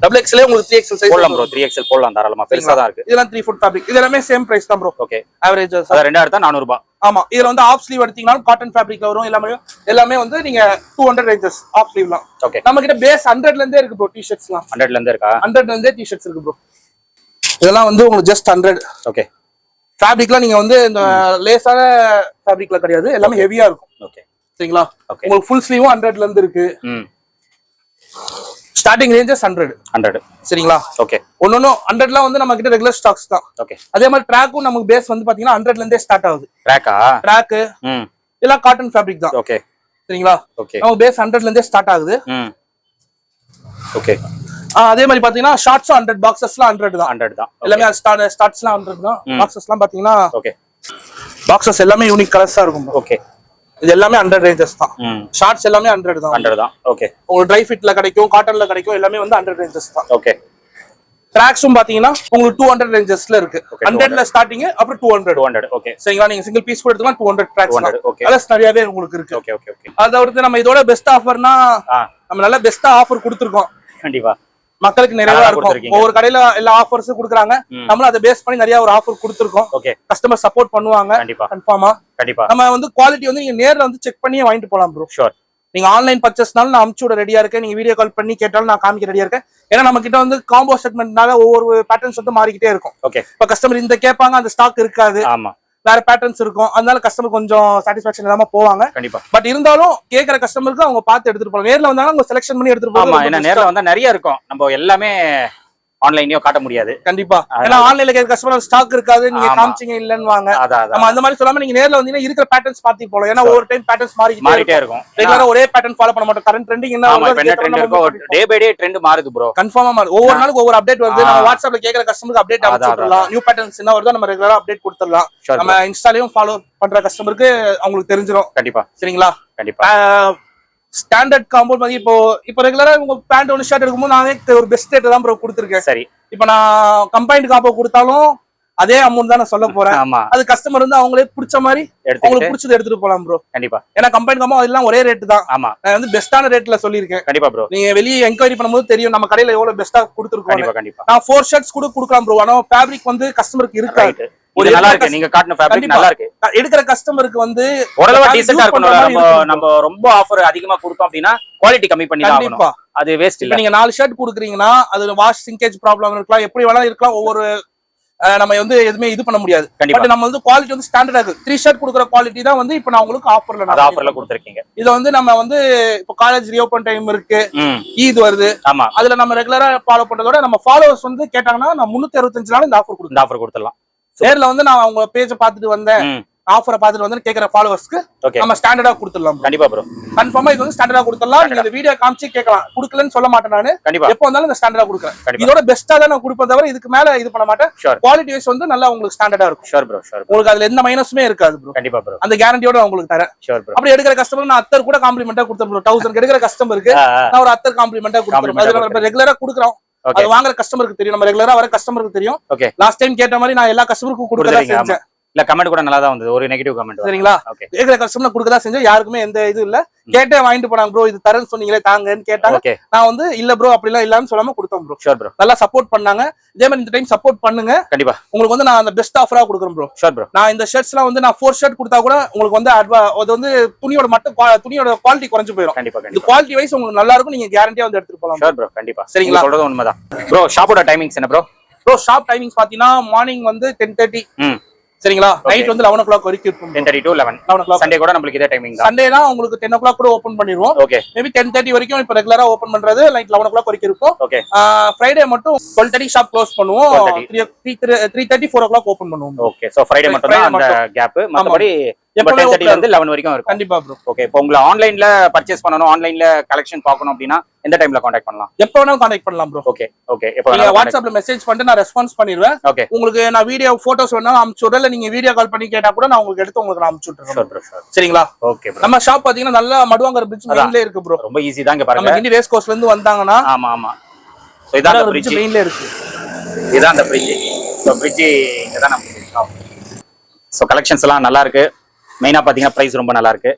XXL உங்களுக்கு 3XL சைஸ் போடலாம் ப்ரோ. 3XL போடலாம் தாராளமா. பெருசா தான் இருக்கு. இதெல்லாம் 3/4 ஃபேப்ரிக். இது எல்லாமே சேம் பிரைஸ் தான் ப்ரோ. ஓகே. ஆவரேஜ் அத ரெண்டா எடுத்தா 400 ரூபாய். ஆமா. இதுல வந்து ஆஃப் ஸ்லீவ் எடுத்தீங்கன்னா காட்டன் ஃபேப்ரிக்ல வரும். எல்லாமே வந்து நீங்க 200 ரேஞ்சஸ் ஆஃப் ஸ்லீவ்லாம். ஓகே. நம்ம கிட்ட பேஸ் 100ல இருந்தே இருக்கு ப்ரோ. டி-ஷர்ட்ஸ்லாம் 100ல இருந்தே இருக்கா? 100ல இருந்தே டி-ஷர்ட்ஸ் இருக்கு ப்ரோ. இதெல்லாம் வந்து உங்களுக்கு ஜஸ்ட் 100. ஓகே. ஃபேப்ரிக்லாம் நீங்க வந்து இந்த லேசான ஃபேப்ரிக்ல கிடையாது. எல்லாமே ஹெவியா இருக்கும். ஓகே. சரிங்களா. உங்களுக்கு ஃபுல் ஸ்லீவும் 100ல இருந்து இருக்கு. Starting ranges 100. சரிங்களா. ஓகே. ஒன்னொன்னு 100லாம் வந்து நம்ம கிட்ட ரெகுலர் ஸ்டாக்ஸ் தான். ஓகே. அதே மாதிரி ட்ராக்கும் நமக்கு பேஸ் வந்து பாத்தீங்கன்னா 100ல இருந்தே ஸ்டார்ட் ஆகுது. ட்ராக் எல்லாம் காட்டன் ஃபேப்ரிக் தான். ஓகே. சரிங்களா. ஓகே. நம்ம பேஸ் 100ல இருந்தே ஸ்டார்ட் ஆகுது. ஓகே. அதே மாதிரி பாத்தீங்கன்னா ஷார்ட்ஸும் 100, பாக்ஸஸ்லாம் 100 தான். 100 தான். எல்லாமே ஸ்டார்ட்ஸ்லாம் 100 தான். பாக்ஸஸ்லாம் பாத்தீங்கன்னா ஓகே. பாக்ஸஸ் எல்லாமே யூனிக் கலர்ஸா இருக்கும். ஓகே. இது எல்லாமே 100 ரேஞ்சஸ் தான். ஷார்ட்ஸ் எல்லாமே 100 தான். 100 தான். ஓகே. உங்களுக்கு ட்ரை ஃபிட்ல கிடைக்கும், காட்டன்ல கிடைக்கும். எல்லாமே வந்து 100 ரேஞ்சஸ் தான். ஓகே. ட்ராக்ஸும் பாத்தீங்கன்னா உங்களுக்கு 200 ரேஞ்சஸ்ல இருக்கு. 100ல ஸ்டார்டிங், அப்புறம் 200. ஓகே. சரிங்களா. நீங்க சிங்கிள் பீஸ் கூட எடுத்துக்கலாம். 200 ட்ராக்ஸ். ஓகே. கலர்ஸ் நிறையவே உங்களுக்கு இருக்கு. Okay okay okay. அத தவிர்த்து நம்ம இதோட பெஸ்ட் ஆஃபர்னா நம்ம நல்ல பெஸ்டா ஆஃபர் கொடுத்துருக்கோம். கண்டிப்பா. மக்களுக்கு நிறைய இருக்கும். ஒவ்வொரு கடையில எல்லா ஆஃபர்ஸும் கொடுக்குறாங்க, நம்மளும் அதை பேஸ் பண்ணி நிறைய ஒரு ஆஃபர் கொடுத்துருக்கோம். கஸ்டமர் சப்போர்ட் பண்ணுவாங்க கன்ஃபார்மா. நம்ம வந்து குவாலிட்டி வந்து நீங்க நேர்ல வந்து செக் பண்ணி வாங்கிட்டு போலாம் ப்ரோ. ஷூர். நீங்க ஆன்லைன் பர்ச்சேஸ்னாலும் நான் அமுச்சு விட ரெடியா இருக்கேன், நீங்க வீடியோ கால் பண்ணி கேட்டாலும் நான் காமிக்க ரெடியா இருக்கேன். ஏன்னா நம்ம கிட்ட வந்து காம்போ செக்மெண்ட்னால ஒவ்வொரு பேட்டர்ன்ஸ் வந்து மாறிக்கிட்டே இருக்கும். இப்ப கஸ்டமர் இந்த கேட்பாங்க, அந்த ஸ்டாக் இருக்காது, வேற பேட்டர்ன்ஸ் இருக்கும், அதனால கஸ்டமர் கொஞ்சம் சாட்டிஸ்பாக்சன் இல்லாம போவாங்க. கண்டிப்பா. பட் இருந்தாலும் கேக்குற கஸ்டமருக்கு அவங்க பார்த்து எடுத்துட்டு போவாங்க. நேர்ல வந்தாலும் அவங்க செலக்ஷன் பண்ணி எடுத்துட்டு போவாங்க. ஏன்னா நேர்ல வந்தா நிறைய இருக்கும், நம்ம எல்லாமே ஆன்லைன்லயோ காட்ட முடியாது. கண்டிப்பா. ஏன்னா ஆன்லைன்ல கேட்கிற கஸ்டமர் ஸ்டாக் இருக்காது, நீங்க காமிச்சீங்க இல்லன்னு வாங்க. நம்ம அந்த மாதிரி சொல்லாம நீங்க நேர்ல வந்தீங்கன்னா இருக்கிற பேட்டர்ன்ஸ் பாத்து போலாம். ஏன்னா ஒவ்வொரு டைம் பேட்டர்ன்ஸ் மாறிட்டே இருக்கும். ரெகுலரா ஒரே பேட்டர்ன் ஃபாலோ பண்ண மாட்டோம். கரண்ட் ட்ரெண்டிங் என்ன டே பை டே ட்ரெண்ட் மாறுது ப்ரோ. கன்ஃபார்மா மாறுது. ஒவ்வொரு நாளுக்கு ஒவ்வொரு அப்டேட் வருது. நம்ம வாட்ஸ்அப்ல கேட்கிற கஸ்டமருக்கு அப்டேட் அனுப்பிச்சுடலாம். நியூ பேட்டர்ன்ஸ் என்ன வருதோ நம்ம ரெகுலரா அப்டேட் கொடுத்துடலாம். நம்ம இன்ஸ்டாலயும் ஃபாலோ பண்ற கஸ்டமருக்கு அவங்களுக்கு தெரிஞ்சிடும். கண்டிப்பா. சரிங்களா? கண்டிப்பா. ஸ்டாண்டர்ட் காம்போ மாதிரி இப்போ ரெகுலரா உங்க பேண்ட் ஒன்று ஷர்ட் எடுக்கும்போது நானே ஒரு பெஸ்ட் ரேட் தான் ப்ரோ கொடுத்துருக்கேன். சரி. இப்போ நான் கம்பைன்ட் காம்போ கொடுத்தாலும் அதே அமௌண்ட் தான் நான் சொல்ல போறேன். அது கஸ்டமர் வந்து அவங்களே பிடிச்ச மாதிரி அவங்களுக்கு பிடிச்சது எடுத்துட்டு போலாம் ப்ரோ. கண்டிப்பா. ஏன்னா கம்பைன்ட் காம்போ அதெல்லாம் ஒரே ரேட் தான். ஆமா. நான் வந்து பெஸ்டான ரேட்ல சொல்லியிருக்கேன். கண்டிப்பா ப்ரோ. நீங்க வெளியே என்கொயரி பண்ணும்போது தெரியும் நம்ம கடையில எவ்வளவு பெஸ்டா கொடுத்துருக்கோம். கண்டிப்பா. நான் 4 ஷர்ட்ஸ் கூட கொடுக்கலாம் ப்ரோ. ஆனா ஃபேப்ரிக் வந்து கஸ்டமருக்கு இருக்காது. ஒரு நல்லா இருக்கு, நீங்க காட்டுன ஃபேப்ரிக் நல்லா இருக்கு. எடுக்கிற கஸ்டமருக்கு வந்து ஓரளவு டீசன்ட்டா இருக்கணும். நம்ம ரொம்ப ஆஃபர் அதிகமா கொடுத்தோம் அப்படினா குவாலிட்டி கம்மி பண்ணி தான் ஆகணும். அது வேஸ்ட் இல்ல. நீங்க 4 ஷர்ட் கொடுக்குறீங்கன்னா அது வாஷ் சிங்கேஜ் ப்ராப்ளம் இருக்கலாம், எப்படி வேணாலும் இருக்கலாம். ஒவ்வொரு நம்ம வந்து எதுவுமே இது பண்ண முடியாது. பட் நம்ம வந்து குவாலிட்டி வந்து ஸ்டாண்டர்டா இருக்கு. 3 ஷர்ட் கொடுக்குற குவாலிட்டி தான் வந்து இப்போ நான் உங்களுக்கு ஆஃபர்ல கொடுத்துருக்கீங்க. இத வந்து நம்ம வந்து இப்போ காலேஜ் ரீஓபன் டைம் இருக்கு, ஈத் வருது. ஆமா. அதுல நம்ம ரெகுலரா ஃபாலோ பண்றதோட நம்ம ஃபாலோவர்ஸ் வந்து கேட்டாங்கன்னா நான் 365 நாள் இந்த ஆஃபர் கொடுத்துடலாம். நேர்ல வந்து நான் அவங்க பேஜ பாத்துட்டு வந்தேன், ஆஃபரை பாத்துட்டு வந்து கேக்குற ஃபாலோவர்ஸ்க்கு நம்ம ஸ்டாண்டர்டா கொடுத்துடலாம். கண்டிப்பா ப்ரோ. கன்ஃபார்மா இது வந்து ஸ்டாண்டர்டா கொடுத்துடலாம். நீங்க இந்த வீடியோ காமிச்சு கேட்கலாம். கொடுக்கலன்னு சொல்ல மாட்டேன் நானு. எப்போ வந்தாலும் இந்த ஸ்டாண்டர்டா கொடுக்குறேன். இதோட பெஸ்டா தான் நான் கொடுப்பேன் தவிர இதுக்கு மேல இது பண்ண மாட்டேன். குவாலிட்டி வைஸ் வந்து நல்லா உங்களுக்கு ஸ்டாண்டர்டா இருக்கும். Sure bro. ஷூர். உங்களுக்கு அதுல எந்த மைனஸுமே இருக்காது ப்ரோ. கண்டிப்பா ப்ரோ. அந்த கேரண்டியோட உங்களுக்கு தரேன். Sure bro. அப்படி எடுக்கிற கஸ்டமர் நான் அத்தர் கூட காம்ப்ளிமெண்டா கொடுத்துறேன் ப்ரோ. 1000 எடுக்கிற கஸ்டமருக்கு நான் ஒரு அத்தர் காம்ப்ளிமெண்டா கொடுத்துறேன். அது நம்ம ரெகுலரா கொடுக்குறோம். அது வாங்குற கஸ்டமருக்கு தெரியும், நம்ம ரெகுலரா வர கஸ்டமருக்கு தெரியும். லாஸ்ட் டைம் கேட்ட மாதிரி நான் எல்லா கஸ்டமருக்கும் கொடுக்கறதா செஞ்சேன். இல்ல கமெண்ட் கூட நல்லா தான் வந்தது, ஒரு நெகட்டிவ் கமெண்ட். சரிங்களா? கேக்குற கஸ்டமர் கொடுக்கறதா செஞ்சு யாருக்குமே எந்த இது இல்ல. கேட்டே வாங்கிட்டு போனாங்க ப்ரோ, இது தரேன்னு சொன்னீங்களே தாங்கன்னு கேட்டாங்க. நான் வந்து இல்ல ப்ரோ அப்படிலாம் இல்லன்னு சொல்லாம கொடுத்தோம் ப்ரோ. Sure bro. நல்லா சப்போர்ட் பண்ணாங்க. இதே மாதிரி இந்த டைம் சப்போர்ட் பண்ணுங்க. கண்டிப்பா. உங்களுக்கு வந்து நான் அந்த பெஸ்ட் ஆஃபரா கொடுக்குறேன் ப்ரோ. Sure bro. நான் இந்த ஷர்ட்ஸ்லாம் வந்து நான் 4 ஷர்ட் கொடுத்தா கூட உங்களுக்கு வந்து அது வந்து துணியோட குவாலிட்டி குறைஞ்சு போயிடும். கண்டிப்பா. இந்த குவாலிட்டி வைஸ் உங்களுக்கு நல்லா இருக்கும், நீங்க கேரண்டியா வந்து எடுத்துட்டு போலாம். Sure bro. கண்டிப்பா. சரிங்களா? சொல்றது உண்மைதான் ப்ரோ. ஷாப்போட டைமிங்ஸ் என்ன ப்ரோ? ப்ரோ ஷாப் டைமிங்ஸ் பாத்தீங்கன்னா மார்னிங் வந்து 10:30. சரிங்களா? நைட் வந்து 11 o'clock வரைக்கும் இருக்கும். 10:30 to 11. சண்டே கூட நமக்கு இதே டைமிங் தான். சண்டேனா உங்களுக்கு 10 o'clock கூட ஓபன் பண்ணிடுவோம். ஓகே. மேபி 10:30 வரைக்கும் இப்ப ரெகுலரா ஓபன் பண்றது நைட் 11 o'clock வரைக்கும் இருக்கும். ஓகே. ஃப்ரைடே மட்டும் 12:30 ஷாப் க்ளோஸ் பண்ணுவோம். 3:30 4 o'clock ஓபன் பண்ணுவோம். ஓகே. சோ ஃப்ரைடே மட்டும் தான் அந்த கேப். மத்தபடி 10:30 ல இருந்து 11 வரைக்கும் இருக்கும். கண்டிப்பா ப்ரோ. ஓகே. இப்போ உங்களை ஆன்லைன்ல பர்ச்சேஸ் பண்ணனும், ஆன்லைன்ல கலெக்ஷன் பார்க்கணும் அப்படினா எந்த டைம்ல கான்டாக்ட் பண்ணலாம்? எப்ப வேணாலும் கான்டாக்ட் பண்ணலாம் ப்ரோ. ஓகே. ஓகே. எப்ப நீங்க வாட்ஸ்அப்ல மெசேஜ் பண்ணிட்டு நான் ரெஸ்பான்ஸ் பண்ணிடுவேன். ஓகே. உங்களுக்கு நான் வீடியோ போட்டோஸ் வேணாலும் அனுப்பிச்சு விடுறேன், இல்ல நீங்க வீடியோ கால் பண்ணி கேட்டா கூட நான் உங்களுக்கு எடுத்து உங்களுக்கு நான் அனுப்பிச்சு விட்டுறேன். சரிங்களா? Okay bro. நம்ம ஷாப் பாத்தீங்கன்னா நல்ல மடுவாங்கற பிரிட்ஜ் மெயின்ல இருக்கு ப்ரோ. ரொம்ப ஈஸி தான். இங்க பாருங்க, நம்ம கிண்டி ரேஸ் கோர்ஸ்ல இருந்து வந்தாங்கன்னா ஆமா ஆமா. சோ இதான் அந்த பிரிட்ஜ் மெயின்ல இருக்கு. இதான் அந்த பிரிட்ஜ். சோ பிரிட்ஜ் இங்க தான் நம்ம ஷாப். சோ கலெக்ஷன்ஸ் எல்லாம் நல்லா இருக்கு. மெயினா பாத்தீங்கன்னா பிரைஸ் ரொம்ப நல்லா இருக்கு.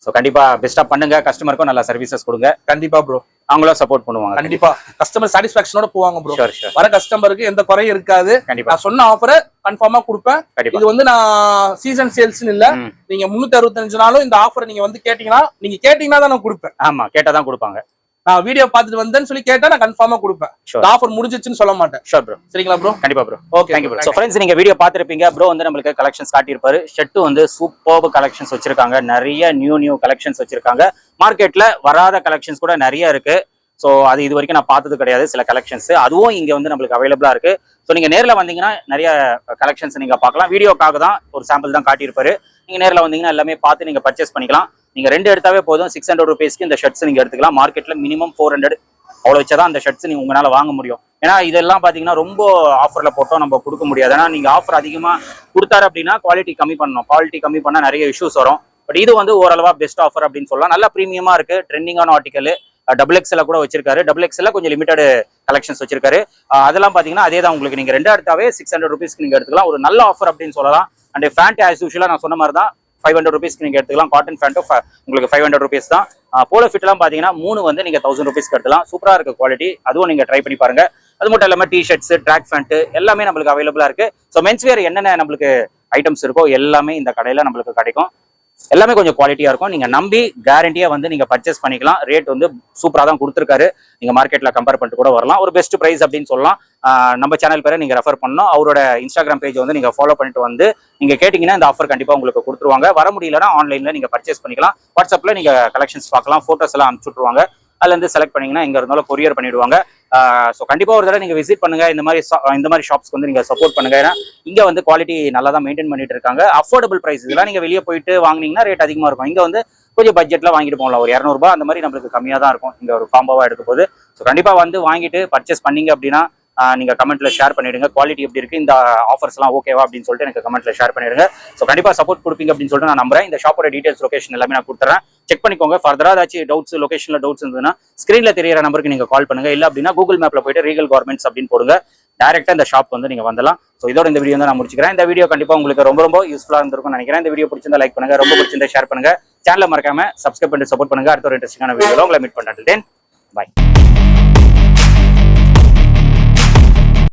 சோ கண்டிப்பா பெஸ்டா பண்ணுங்க, கஸ்டமருக்கும் நல்ல சர்வீசஸ் கொடுங்க. கண்டிப்பா ப்ரோ. அவங்களும் சப்போர்ட் பண்ணுவாங்க. கண்டிப்பா கஸ்டமர் சாட்டிஸ்பாக்சனோட போவாங்க ப்ரோ. வர கஸ்டமருக்கு எந்த குறையும் இருக்காது. நான் சொன்ன ஆஃபரை கன்ஃபார்மா கொடுப்பேன். இது வந்து நான் சீசன் சேல்ஸ்னு இல்ல, நீங்க 365 நாளும் இந்த ஆஃபரை நீங்க வந்து கேட்டீங்கன்னா தான் நான் கொடுப்பேன். ஆமா, கேட்டா தான் கொடுப்பாங்க. நான் வீடியோ பார்த்துட்டு வந்தேன்னு சொல்லி கேட்டா நான் கன்ஃபார்மா கொடுப்பேன். ஆஃபர் முடிஞ்சிச்சுன்னு சொல்ல மாட்டேன். Sure bro. சரிங்களா ப்ரோ? கண்டிப்பா bro. Okay, thank you bro. So friends, நீங்க வீடியோ பார்த்திருப்பீங்க. ப்ரோ வந்து நமக்கு கலெக்ஷன்ஸ் காட்டி இருப்பாரு. ஷர்ட் வந்து சூப்பர்ப் கலெக்ஷன்ஸ் வச்சிருக்காங்க. நிறைய நியூ கலெக்ஷன்ஸ் வச்சிருக்காங்க. மார்க்கெட்ல வராத கலெக்ஷன்ஸ் கூட நிறைய இருக்கு. சோ அது இது வரைக்கும் நான் பார்த்தது கிடையாது சில கலெக்ஷன்ஸ். அதுவும் இங்க வந்து நமக்கு அவைலபிளா இருக்கு. சோ நீங்க நேர்ல வந்தீங்கன்னா நிறைய கலெக்ஷன்ஸ் நீங்க பார்க்கலாம். வீடியோக்காக தான் ஒரு சாம்பிள் தான் காட்டியிருப்பாரு. நீங்க நேர்ல வந்தீங்கன்னா எல்லாமே பார்த்து நீங்க பர்ச்சேஸ் பண்ணிக்கலாம். நீங்க 2 எடுத்தாவே போதும். 600 rupeesக்கு இந்த ஷர்ட்ஸ் நீங்க எடுத்துக்கலாம். மார்க்கெட்ல மினிமம் 400 அவ்வளோ வச்சாதான் அந்த ஷர்ட்ஸ் நீங்க உங்களால வாங்க முடியும். ஏன்னா இதெல்லாம் பாத்தீங்கன்னா ரொம்ப ஆஃபர்ல போட்டோம் நம்ம கொடுக்க முடியாது. ஏன்னா நீங்க ஆஃபர் அதிகமா கொடுத்தாரு அப்படின்னா குவாலிட்டி கம்மி பண்ணணும். குவாலிட்டி கம்மி பண்ணா நிறைய இஷ்யூஸ் வரும். பட் இது வந்து ஓரளவா பெஸ்ட் ஆஃபர் அப்படின்னு சொல்லலாம். நல்ல ப்ரீமியமா இருக்கு. ட்ரெண்டிங்கான ஆர்டிகல். XXL கூட வச்சிருக்காரு. XXL கொஞ்சம் லிமிடெட் கலெக்ஷன்ஸ் வச்சிருக்காரு. அதெல்லாம் பாத்தீங்கன்னா அதே தான் உங்களுக்கு. நீங்க 2 எடுத்தாவே 600 rupeesக்கு நீங்க எடுத்துக்கலாம். ஒரு நல்ல ஆஃபர் அப்படின்னு சொல்லலாம். அண்ட் ஃபேண்ட் ஆஸ் யூஷுவலா நான் சொன்ன மாதிரி தான் 500 rupeesக்கு நீங்க எடுத்துக்கலாம். காட்டன் ஃபேண்ட்டும் உங்களுக்கு 500 rupees தான். போலோ ஃபிட்லாம் பாத்தீங்கன்னா 3 வந்து நீங்க 1000 rupeesக்கு எடுத்துக்கலாம். சூப்பரா இருக்கு குவாலிட்டி, அதுவும் நீங்க ட்ரை பண்ணி பாருங்க. அது மட்டும் இல்லாம டி-ஷர்ட்ஸ், ட்ராக் ஃபேண்ட் எல்லாமே நம்மளுக்கு அவைலபிளா இருக்கு. ஸோ மென்ஸ்வேர் என்னென்ன நம்மளுக்கு ஐட்டம்ஸ் இருக்கோ எல்லாமே இந்த கடையில நம்மளுக்கு கிடைக்கும். எல்லாமே கொஞ்சம் குவாலிட்டியா இருக்கும். நீங்க நம்பி கேரண்டியா வந்து நீங்க பர்ச்சேஸ் பண்ணிக்கலாம். ரேட் வந்து சூப்பரா தான் கொடுத்துருக்காரு. நீங்க மார்க்கெட்ல கம்பேர் பண்ணிட்டு கூட வரலாம். ஒரு பெஸ்ட் பிரைஸ் அப்படின்னு சொல்லலாம். நம்ம சேனல் பேரை நீங்க ரெஃபர் பண்ணணும். அவரோட இன்ஸ்டாகிராம் பேஜ் வந்து நீங்க ஃபாலோ பண்ணிட்டு வந்து நீங்க கேட்டீங்கன்னா இந்த ஆஃபர் கண்டிப்பா உங்களுக்கு கொடுத்துருவாங்க. வர முடியலன்னா ஆன்லைன்ல நீங்க பர்ச்சேஸ் பண்ணிக்கலாம். வாட்ஸ்அப்ல நீங்க கலெக்ஷன்ஸ் பார்க்கலாம். போட்டோஸ் எல்லாம் அனுப்பிச்சுட்ருவாங்க. அதுல இருந்து செலக்ட் பண்ணீங்கன்னா எங்க இருந்தாலும் கொரியர் பண்ணிடுவாங்க. ஸோ கண்டிப்பா ஒரு தடவை நீங்க விசிட் பண்ணுங்க. இந்த மாதிரி ஷாப்ஸ்க்கு வந்து நீங்க சப்போர்ட் பண்ணுங்க. ஏன்னா இங்க வந்து குவாலிட்டி நல்லா தான் மெயின்டைன் பண்ணிட்டு இருக்காங்க. Affordable price. இதெல்லாம் நீங்க வெளியே போயிட்டு வாங்கினீங்கன்னா ரேட் அதிகமா இருக்கும். இங்க வந்து கொஞ்சம் பட்ஜெட்ல வாங்கிட்டு போகலாம். ஒரு 200 ரூபாய் அந்த மாதிரி நம்மளுக்கு கம்மியா தான் இருக்கும் இங்க ஒரு காம்போவா எடுக்க போது. ஸோ கண்டிப்பா வந்து வாங்கிட்டு பர்ச்சேஸ் பண்ணீங்க அப்படின்னா நீங்க கமெண்ட்ல ஷேர் பண்ணிடுங்க. குவாலிட்டி எப்படி இருக்கு, இந்த ஆஃபர்ஸ் எல்லாம் ஓகேவா அப்படின்னு சொல்லிட்டு எனக்கு கமெண்ட்ல ஷேர் பண்ணிடுங்க. ஸோ கண்டிப்பா சப்போர்ட் கொடுப்பீங்க அப்படின்னு சொல்லிட்டு நான் நம்புறேன். இந்த ஷாப்போட டீடைல்ஸ், லொகேஷன் எல்லாமே நான் கொடுத்துறேன். செக் பண்ணிக்கோங்க. ஃபர்தரா ஏதாச்சும் டவுட்ஸ், லொகேஷன்ல டவுட்ஸ் இருந்ததுன்னா ஸ்கிரீன்ல தெரியற நம்பருக்கு நீங்க கால் பண்ணுங்க. இல்ல அப்படின்னா கூகுள் மேப்ல போயிட்டு ரீகல் கார்மெண்ட்ஸ் அப்படின்னு போடுங்க. டைரக்டா இந்த ஷாப் வந்து நீங்க வந்துடலாம். ஸோ இதோட இந்த வீடியோ வந்து நான் முடிச்சுக்கிறேன். இந்த வீடியோ கண்டிப்பா உங்களுக்கு ரொம்ப யூஸ்ஃபுல்லா இருந்திருக்கும்னு நினைக்கிறேன். இந்த வீடியோ பிடிச்சிருந்தா லைக் பண்ணுங்க, ரொம்ப பிடிச்சிருந்தா ஷேர் பண்ணுங்க. சேனலை மறக்காம சப்ஸ்கிரைப் பண்ணி சப்போர்ட் பண்ணுங்க. அடுத்த ஒரு இன்ட்ரெஸ்டிங்கான வீடியோல உங்களை மீட் பண்றேன். பை.